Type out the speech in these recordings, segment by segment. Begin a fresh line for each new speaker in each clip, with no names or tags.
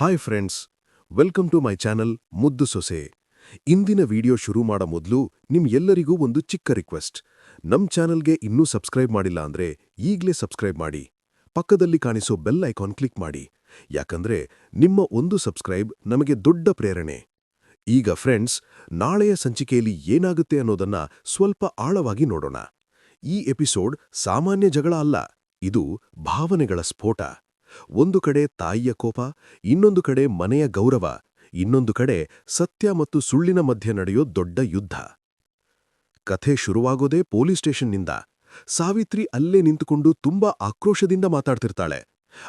Hi friends, welcome to my channel Muddu Sose. ಇಂದಿನ video ಶುರು ಮಾಡೋ ಮೊದಲು ಎಲ್ಲರಿಗೂ ಒಂದು ಚಿಕ್ಕ ರಿಕ್ವೆಸ್ಟ್. ನಮ್ ಚಾನಲ್ಗೆ ಇನ್ನೂ ಸಬ್ಸ್ಕ್ರೈಬ್ ಮಾಡಿಲ್ಲ ಅಂದ್ರೆ ಈಗಲೇ ಸಬ್ಸ್ಕ್ರೈಬ್ ಮಾಡಿ. ಪಕ್ಕದಲ್ಲಿ ಕಾಣಿಸೋ ಬೆಲ್ ಐಕಾನ್ ಕ್ಲಿಕ್ ಮಾಡಿ. ಯಾಕಂದ್ರೆ ನಿಮ್ಮ ಒಂದು ಸಬ್ಸ್ಕ್ರೈಬ್ ನಮಗೆ ದೊಡ್ಡ ಪ್ರೇರಣೆ. ಈಗ ಫ್ರೆಂಡ್ಸ್, ನಾಳೆಯ ಸಂಚಿಕೆಯಲ್ಲಿ ಏನಾಗುತ್ತೆ ಅನ್ನೋದನ್ನ ಸ್ವಲ್ಪ ಆಳವಾಗಿ ನೋಡೋಣ. ಈ ಎಪಿಸೋಡ್ ಸಾಮಾನ್ಯ ಜಗಳ ಅಲ್ಲ, ಇದು ಭಾವನೆಗಳ ಸ್ಫೋಟ. ಒಂದು ಕಡೆ ತಾಯಿಯ ಕೋಪ, ಇನ್ನೊಂದು ಕಡೆ ಮನೆಯ ಗೌರವ, ಇನ್ನೊಂದು ಕಡೆ ಸತ್ಯ ಮತ್ತು ಸುಳ್ಳಿನ ಮಧ್ಯೆ ನಡೆಯೋ ದೊಡ್ಡ ಯುದ್ಧ. ಕಥೆ ಶುರುವಾಗೋದೇ ಪೊಲೀಸ್ ಸ್ಟೇಷನ್ನಿಂದ. ಸಾವಿತ್ರಿ ಅಲ್ಲೇ ನಿಂತುಕೊಂಡು ತುಂಬಾ ಆಕ್ರೋಶದಿಂದ ಮಾತಾಡ್ತಿರ್ತಾಳೆ.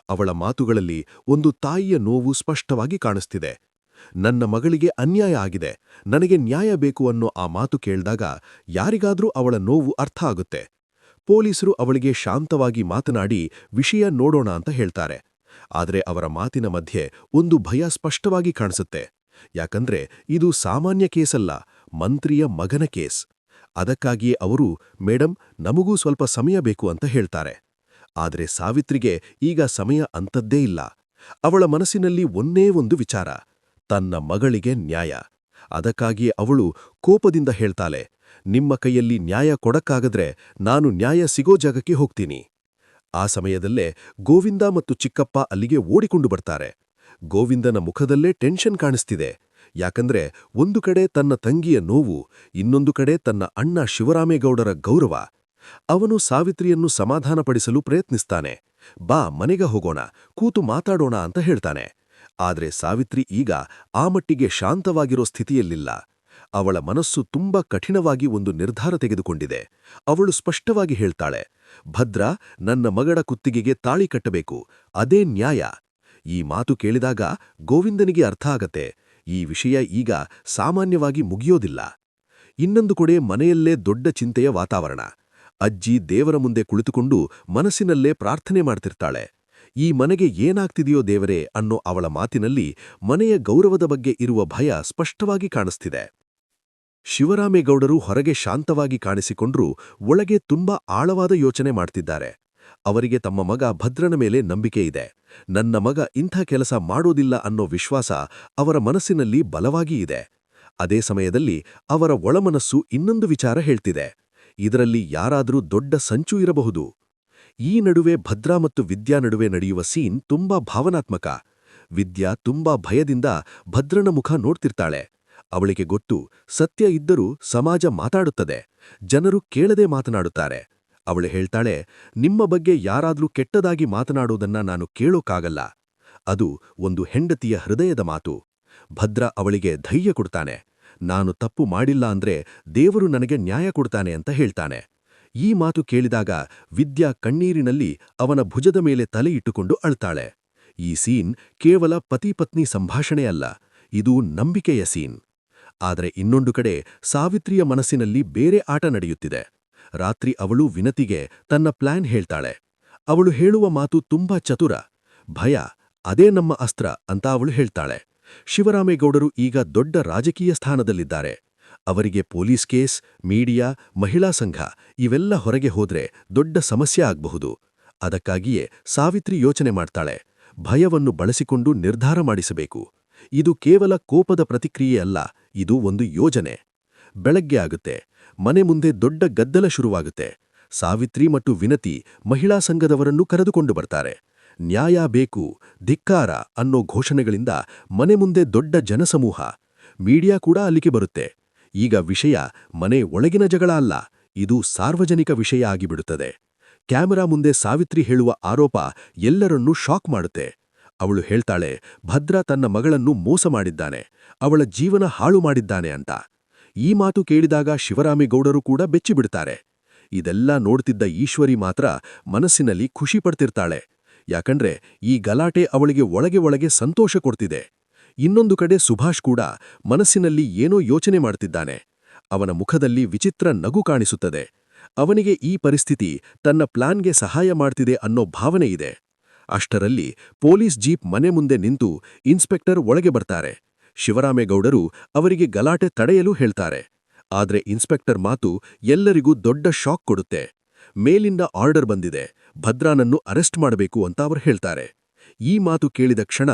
ಅವಳ ಮಾತುಗಳಲ್ಲಿ ಒಂದು ತಾಯಿಯ ನೋವು ಸ್ಪಷ್ಟವಾಗಿ ಕಾಣಿಸ್ತಿದೆ. ನನ್ನ ಮಗಳಿಗೆ ಅನ್ಯಾಯ ಆಗಿದೆ, ನನಗೆ ನ್ಯಾಯ ಬೇಕು ಅನ್ನೋ ಆ ಮಾತು ಕೇಳಿದಾಗ ಯಾರಿಗಾದ್ರೂ ಅವಳ ನೋವು ಅರ್ಥ ಆಗುತ್ತೆ. ಪೊಲೀಸರು ಅವಳಿಗೆ ಶಾಂತವಾಗಿ ಮಾತನಾಡಿ ವಿಷಯ ನೋಡೋಣ ಅಂತ ಹೇಳ್ತಾರೆ. ಆದರೆ ಅವರ ಮಾತಿನ ಮಧ್ಯೆ ಒಂದು ಭಯ ಸ್ಪಷ್ಟವಾಗಿ ಕಾಣಿಸುತ್ತೆ. ಯಾಕಂದ್ರೆ ಇದು ಸಾಮಾನ್ಯ ಕೇಸಲ್ಲ, ಮಂತ್ರಿಯ ಮಗನ ಕೇಸ್. ಅದಕ್ಕಾಗಿಯೇ ಅವರು, ಮೇಡಮ್, ನಮಗೂ ಸ್ವಲ್ಪ ಸಮಯ ಬೇಕು ಅಂತ ಹೇಳ್ತಾರೆ. ಆದರೆ ಸಾವಿತ್ರಿಗೆ ಈಗ ಸಮಯ ಅಂಥದ್ದೇ ಇಲ್ಲ. ಅವಳ ಮನಸ್ಸಿನಲ್ಲಿ ಒಂದೇ ಒಂದು ವಿಚಾರ, ತನ್ನ ಮಗಳಿಗೆ ನ್ಯಾಯ. ಅದಕ್ಕಾಗಿಯೇ ಅವಳು ಕೋಪದಿಂದ ಹೇಳ್ತಾಳೆ, ನಿಮ್ಮ ಕೈಯಲ್ಲಿ ನ್ಯಾಯ ಕೊಡಕ್ಕಾಗದ್ರೆ ನಾನು ನ್ಯಾಯ ಸಿಗೋ ಜಾಗಕ್ಕೆ ಹೋಗ್ತೀನಿ. ಆ ಸಮಯದಲ್ಲೇ ಗೋವಿಂದ ಮತ್ತು ಚಿಕ್ಕಪ್ಪ ಅಲ್ಲಿಗೆ ಓಡಿಕೊಂಡು ಬರ್ತಾರೆ. ಗೋವಿಂದನ ಮುಖದಲ್ಲೇ ಟೆನ್ಷನ್ ಕಾಣಿಸ್ತಿದೆ. ಯಾಕಂದ್ರೆ ಒಂದು ಕಡೆ ತನ್ನ ತಂಗಿಯ ನೋವು, ಇನ್ನೊಂದು ಕಡೆ ತನ್ನ ಅಣ್ಣ ಶಿವರಾಮೇಗೌಡರ ಗೌರವ. ಅವನು ಸಾವಿತ್ರಿಯನ್ನು ಸಮಾಧಾನಪಡಿಸಲು ಪ್ರಯತ್ನಿಸ್ತಾನೆ. ಬಾ, ಮನೆಗೆ ಹೋಗೋಣ, ಕೂತು ಮಾತಾಡೋಣ ಅಂತ ಹೇಳ್ತಾನೆ. ಆದ್ರೆ ಸಾವಿತ್ರಿ ಈಗ ಆ ಮಟ್ಟಿಗೆ ಶಾಂತವಾಗಿರೋ ಸ್ಥಿತಿಯಲ್ಲಿಲ್ಲ. ಅವಳ ಮನಸ್ಸು ತುಂಬಾ ಕಠಿಣವಾಗಿ ಒಂದು ನಿರ್ಧಾರ ತೆಗೆದುಕೊಂಡಿದೆ. ಅವಳು ಸ್ಪಷ್ಟವಾಗಿ ಹೇಳ್ತಾಳೆ, ಭದ್ರಾ, ನನ್ನ ಮಗಳ ಕುತ್ತಿಗೆಗೆ ತಾಳಿ ಕಟ್ಟಬೇಕು, ಅದೇ ನ್ಯಾಯ. ಈ ಮಾತು ಕೇಳಿದಾಗ ಗೋವಿಂದನಿಗೆ ಅರ್ಥ ಆಗತ್ತೆ, ಈ ವಿಷಯ ಈಗ ಸಾಮಾನ್ಯವಾಗಿ ಮುಗಿಯೋದಿಲ್ಲ. ಇನ್ನೊಂದು ಕಡೆ ಮನೆಯಲ್ಲೇ ದೊಡ್ಡ ಚಿಂತೆಯ ವಾತಾವರಣ. ಅಜ್ಜಿ ದೇವರ ಮುಂದೆ ಕುಳಿತುಕೊಂಡು ಮನಸ್ಸಿನಲ್ಲೇ ಪ್ರಾರ್ಥನೆ ಮಾಡ್ತಿರ್ತಾಳೆ. ಈ ಮನೆಗೆ ಏನಾಗ್ತಿದೆಯೋ ದೇವರೇ ಅನ್ನೋ ಅವಳ ಮಾತಿನಲ್ಲಿ ಮನೆಯ ಗೌರವದ ಬಗ್ಗೆ ಇರುವ ಭಯ ಸ್ಪಷ್ಟವಾಗಿ ಕಾಣಿಸ್ತಿದೆ. ಶಿವರಾಮೇಗೌಡರು ಹೊರಗೆ ಶಾಂತವಾಗಿ ಕಾಣಿಸಿಕೊಂಡ್ರೂ ಒಳಗೆ ತುಂಬಾ ಆಳವಾದ ಯೋಚನೆ ಮಾಡ್ತಿದ್ದಾರೆ. ಅವರಿಗೆ ತಮ್ಮ ಮಗ ಭದ್ರನ ಮೇಲೆ ನಂಬಿಕೆ ಇದೆ. ನನ್ನ ಮಗ ಇಂಥ ಕೆಲಸ ಮಾಡೋದಿಲ್ಲ ಅನ್ನೋ ವಿಶ್ವಾಸ ಅವರ ಮನಸ್ಸಿನಲ್ಲಿ ಬಲವಾಗಿ ಇದೆ. ಅದೇ ಸಮಯದಲ್ಲಿ ಅವರ ಒಳಮನಸ್ಸು ಇನ್ನೊಂದು ವಿಚಾರ ಹೇಳ್ತಿದೆ, ಇದರಲ್ಲಿ ಯಾರಾದರೂ ದೊಡ್ಡ ಸಂಚು ಇರಬಹುದು. ಈ ನಡುವೆ ಭದ್ರಾ ಮತ್ತು ವಿದ್ಯಾ ನಡುವೆ ನಡೆಯುವ ಸೀನ್ ತುಂಬಾ ಭಾವನಾತ್ಮಕ. ವಿದ್ಯಾ ತುಂಬಾ ಭಯದಿಂದ ಭದ್ರನ ಮುಖ ನೋಡ್ತಿರ್ತಾಳೆ. ಅವಳಿಗೆ ಗೊತ್ತು, ಸತ್ಯ ಇದ್ದರೂ ಸಮಾಜ ಮಾತಾಡುತ್ತದೆ, ಜನರು ಕೇಳದೆ ಮಾತನಾಡುತ್ತಾರೆ. ಅವಳು ಹೇಳ್ತಾಳೆ, ನಿಮ್ಮ ಬಗ್ಗೆ ಯಾರಾದ್ರೂ ಕೆಟ್ಟದಾಗಿ ಮಾತನಾಡೋದನ್ನ ನಾನು ಕೇಳೋಕ್ಕಾಗಲ್ಲ. ಅದು ಒಂದು ಹೆಂಡತಿಯ ಹೃದಯದ ಮಾತು. ಭದ್ರಾ ಅವಳಿಗೆ ಧೈರ್ಯ ಕೊಡ್ತಾನೆ. ನಾನು ತಪ್ಪು ಮಾಡಿಲ್ಲ ಅಂದ್ರೆ ದೇವರು ನನಗೆ ನ್ಯಾಯ ಕೊಡ್ತಾನೆ ಅಂತ ಹೇಳ್ತಾನೆ. ಈ ಮಾತು ಕೇಳಿದಾಗ ವಿದ್ಯಾ ಕಣ್ಣೀರಿನಲ್ಲಿ ಅವನ ಭುಜದ ಮೇಲೆ ತಲೆ ಇಟ್ಟುಕೊಂಡು ಅಳ್ತಾಳೆ. ಈ ಸೀನ್ ಕೇವಲ ಪತಿ-ಪತ್ನಿ ಸಂಭಾಷಣೆ ಅಲ್ಲ, ಇದು ನಂಬಿಕೆಯ ಸೀನ್. ಆದರೆ ಇನ್ನೊಂದು ಕಡೆ ಸಾವಿತ್ರಿಯ ಮನಸ್ಸಿನಲ್ಲಿ ಬೇರೆ ಆಟ ನಡೆಯುತ್ತಿದೆ. ರಾತ್ರಿ ಅವಳು ವಿನತಿಗೆ ತನ್ನ ಪ್ಲಾನ್ ಹೇಳ್ತಾಳೆ. ಅವಳು ಹೇಳುವ ಮಾತು ತುಂಬಾ ಚತುರ. ಭಯ, ಅದೇ ನಮ್ಮ ಅಸ್ತ್ರ ಅಂತ ಅವಳು ಹೇಳ್ತಾಳೆ. ಶಿವರಾಮೇಗೌಡರು ಈಗ ದೊಡ್ಡ ರಾಜಕೀಯ ಸ್ಥಾನದಲ್ಲಿದ್ದಾರೆ. ಅವರಿಗೆ ಪೊಲೀಸ್ ಕೇಸ್, ಮೀಡಿಯಾ, ಮಹಿಳಾ ಸಂಘ ಇವೆಲ್ಲ ಹೊರಗೆ ಹೋದ್ರೆ ದೊಡ್ಡ ಸಮಸ್ಯೆ ಆಗಬಹುದು. ಅದಕ್ಕಾಗಿಯೇ ಸಾವಿತ್ರಿ ಯೋಚನೆ ಮಾಡ್ತಾಳೆ, ಭಯವನ್ನು ಬಳಸಿಕೊಂಡು ನಿರ್ಧಾರ ಮಾಡಿಸಬೇಕು. ಇದು ಕೇವಲ ಕೋಪದ ಪ್ರತಿಕ್ರಿಯೆ ಅಲ್ಲ, ಇದು ಒಂದು ಯೋಜನೆ. ಬೆಳಗ್ಗೆ ಆಗುತ್ತೆ. ಮನೆ ಮುಂದೆ ದೊಡ್ಡ ಗದ್ದಲ ಶುರುವಾಗುತ್ತೆ. ಸಾವಿತ್ರಿ ಮತ್ತು ವಿನತಿ ಮಹಿಳಾ ಸಂಘದವರನ್ನು ಕರೆದುಕೊಂಡು ಬರ್ತಾರೆ. ನ್ಯಾಯ ಬೇಕು, ಧಿಕ್ಕಾರ ಅನ್ನೋ ಘೋಷಣೆಗಳಿಂದ ಮನೆ ಮುಂದೆ ದೊಡ್ಡ ಜನಸಮೂಹ. ಮೀಡಿಯಾ ಕೂಡ ಅಲ್ಲಿಗೆ ಬರುತ್ತೆ. ಈಗ ವಿಷಯ ಮನೆ ಒಳಗಿನ ಜಗಳ ಅಲ್ಲ, ಇದು ಸಾರ್ವಜನಿಕ ವಿಷಯ ಆಗಿಬಿಡುತ್ತದೆ. ಕ್ಯಾಮೆರಾ ಮುಂದೆ ಸಾವಿತ್ರಿ ಹೇಳುವ ಆರೋಪ ಎಲ್ಲರನ್ನೂ ಶಾಕ್ ಮಾಡುತ್ತೆ. ಅವಳು ಹೇಳ್ತಾಳೆ, ಭದ್ರಾ ತನ್ನ ಮಗಳನ್ನು ಮೋಸ ಮಾಡಿದ್ದಾನೆ, ಅವಳ ಜೀವನ ಹಾಳು ಮಾಡಿದ್ದಾನೆ ಅಂತ. ಈ ಮಾತು ಕೇಳಿದಾಗ ಶಿವರಾಮೇಗೌಡರು ಕೂಡ ಬೆಚ್ಚಿಬಿಡ್ತಾರೆ. ಇದೆಲ್ಲ ನೋಡ್ತಿದ್ದ ಈಶ್ವರಿ ಮಾತ್ರ ಮನಸ್ಸಿನಲ್ಲಿ ಖುಷಿ ಪಡ್ತಿರ್ತಾಳೆ. ಯಾಕಂದ್ರೆ ಈ ಗಲಾಟೆ ಅವಳಿಗೆ ಒಳಗೆ ಒಳಗೆ ಸಂತೋಷ ಕೊಡ್ತಿದೆ. ಇನ್ನೊಂದು ಕಡೆ ಸುಭಾಷ್ ಕೂಡ ಮನಸ್ಸಿನಲ್ಲಿ ಏನೋ ಯೋಚನೆ ಮಾಡ್ತಿದ್ದಾನೆ. ಅವನ ಮುಖದಲ್ಲಿ ವಿಚಿತ್ರ ನಗು ಕಾಣಿಸುತ್ತದೆ. ಅವನಿಗೆ ಈ ಪರಿಸ್ಥಿತಿ ತನ್ನ ಪ್ಲಾನ್ಗೆ ಸಹಾಯ ಮಾಡ್ತಿದೆ ಅನ್ನೋ ಭಾವನೆ ಇದೆ. ಅಷ್ಟರಲ್ಲಿ ಪೊಲೀಸ್ ಜೀಪ್ ಮನೆ ಮುಂದೆ ನಿಂತು ಇನ್ಸ್ಪೆಕ್ಟರ್ ಒಳಗೆ ಬರ್ತಾರೆ. ಶಿವರಾಮೇಗೌಡರು ಅವರಿಗೆ ಗಲಾಟೆ ತಡೆಯಲು ಹೇಳ್ತಾರೆ. ಆದ್ರೆ ಇನ್ಸ್ಪೆಕ್ಟರ್ ಮಾತು ಎಲ್ಲರಿಗೂ ದೊಡ್ಡ ಶಾಕ್ ಕೊಡುತ್ತೆ. ಮೇಲಿಂದ ಆರ್ಡರ್ ಬಂದಿದೆ, ಭದ್ರಾನನ್ನು ಅರೆಸ್ಟ್ ಮಾಡಬೇಕು ಅಂತ ಅವರು ಹೇಳ್ತಾರೆ. ಈ ಮಾತು ಕೇಳಿದ ಕ್ಷಣ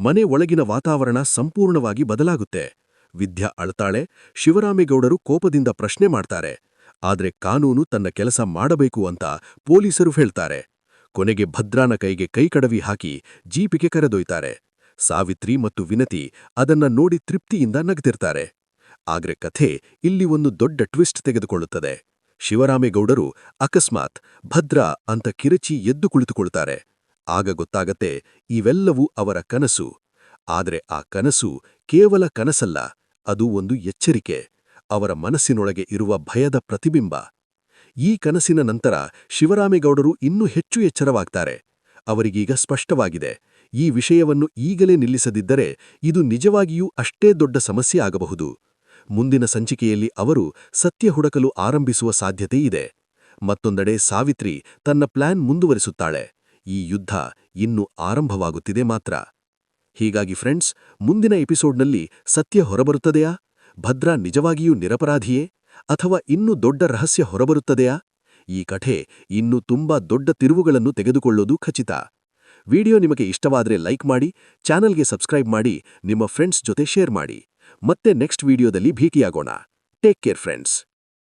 ಮನೆ ಒಳಗಿನ ವಾತಾವರಣ ಸಂಪೂರ್ಣವಾಗಿ ಬದಲಾಗುತ್ತೆ. ವಿದ್ಯಾ ಅಳ್ತಾಳೆ, ಶಿವರಾಮೇಗೌಡರು ಕೋಪದಿಂದ ಪ್ರಶ್ನೆ ಮಾಡ್ತಾರೆ. ಆದ್ರೆ ಕಾನೂನು ತನ್ನ ಕೆಲಸ ಮಾಡಬೇಕು ಅಂತ ಪೊಲೀಸರು ಹೇಳ್ತಾರೆ. ಕೊನೆಗೆ ಭದ್ರಾನ ಕೈಗೆ ಕೈಕಡವಿ ಹಾಕಿ ಜೀಪಿಗೆ ಕರೆದೊಯ್ತಾರೆ. ಸಾವಿತ್ರಿ ಮತ್ತು ವಿನತಿ ಅದನ್ನ ನೋಡಿ ತೃಪ್ತಿಯಿಂದ ನಗ್ತಿರ್ತಾರೆ. ಆದ್ರೆ ಕಥೆ ಇಲ್ಲಿ ಒಂದು ದೊಡ್ಡ ಟ್ವಿಸ್ಟ್ ತೆಗೆದುಕೊಳ್ಳುತ್ತದೆ. ಶಿವರಾಮೇಗೌಡರು ಅಕಸ್ಮಾತ್ ಭದ್ರಾ ಅಂತ ಕಿರಚಿ ಎದ್ದು ಕುಳಿತುಕೊಳ್ತಾರೆ. ಆಗ ಗೊತ್ತಾಗತ್ತೆ, ಇವೆಲ್ಲವೂ ಅವರ ಕನಸು. ಆದ್ರೆ ಆ ಕನಸು ಕೇವಲ ಕನಸಲ್ಲ, ಅದು ಒಂದು ಎಚ್ಚರಿಕೆ, ಅವರ ಮನಸ್ಸಿನೊಳಗೆ ಇರುವ ಭಯದ ಪ್ರತಿಬಿಂಬ. ಈ ಕನಸಿನ ನಂತರ ಶಿವರಾಮೇಗೌಡರು ಇನ್ನೂ ಹೆಚ್ಚು ಎಚ್ಚರವಾಗ್ತಾರೆ. ಅವರಿಗೀಗ ಸ್ಪಷ್ಟವಾಗಿದೆ, ಈ ವಿಷಯವನ್ನು ಈಗಲೇ ನಿಲ್ಲಿಸದಿದ್ದರೆ ಇದು ನಿಜವಾಗಿಯೂ ಅಷ್ಟೇ ದೊಡ್ಡ ಸಮಸ್ಯೆ ಆಗಬಹುದು. ಮುಂದಿನ ಸಂಚಿಕೆಯಲ್ಲಿ ಅವರು ಸತ್ಯ ಹುಡುಕಲು ಆರಂಭಿಸುವ ಸಾಧ್ಯತೆ ಇದೆ. ಮತ್ತೊಂದೆಡೆ ಸಾವಿತ್ರಿ ತನ್ನ ಪ್ಲಾನ್ ಮುಂದುವರಿಸುತ್ತಾಳೆ. ಈ ಯುದ್ಧ ಇನ್ನೂ ಆರಂಭವಾಗುತ್ತಿದೆ ಮಾತ್ರ. ಹೀಗಾಗಿ ಫ್ರೆಂಡ್ಸ್, ಮುಂದಿನ ಎಪಿಸೋಡ್ನಲ್ಲಿ ಸತ್ಯ ಹೊರಬರುತ್ತದೆಯಾ? ಭದ್ರಾ ನಿಜವಾಗಿಯೂ ನಿರಪರಾಧಿಯೇ? ಅಥವಾ ಇನ್ನೂ ದೊಡ್ಡ ರಹಸ್ಯ ಹೊರಬರುತ್ತದೆಯಾ? ಈ ಕಥೆ ಇನ್ನೂ ತುಂಬಾ ದೊಡ್ಡ ತಿರುವುಗಳನ್ನು ತೆಗೆದುಕೊಳ್ಳೋದು ಖಚಿತ. ವಿಡಿಯೋ ನಿಮಗೆ ಇಷ್ಟವಾದರೆ ಲೈಕ್ ಮಾಡಿ, ಚಾನಲ್ಗೆ ಸಬ್ಸ್ಕ್ರೈಬ್ ಮಾಡಿ, ನಿಮ್ಮ ಫ್ರೆಂಡ್ಸ್ ಜೊತೆ ಶೇರ್ ಮಾಡಿ. ಮತ್ತೆ ನೆಕ್ಸ್ಟ್ ವಿಡಿಯೋದಲ್ಲಿ ಭೇಟಿಯಾಗೋಣ. Take care friends.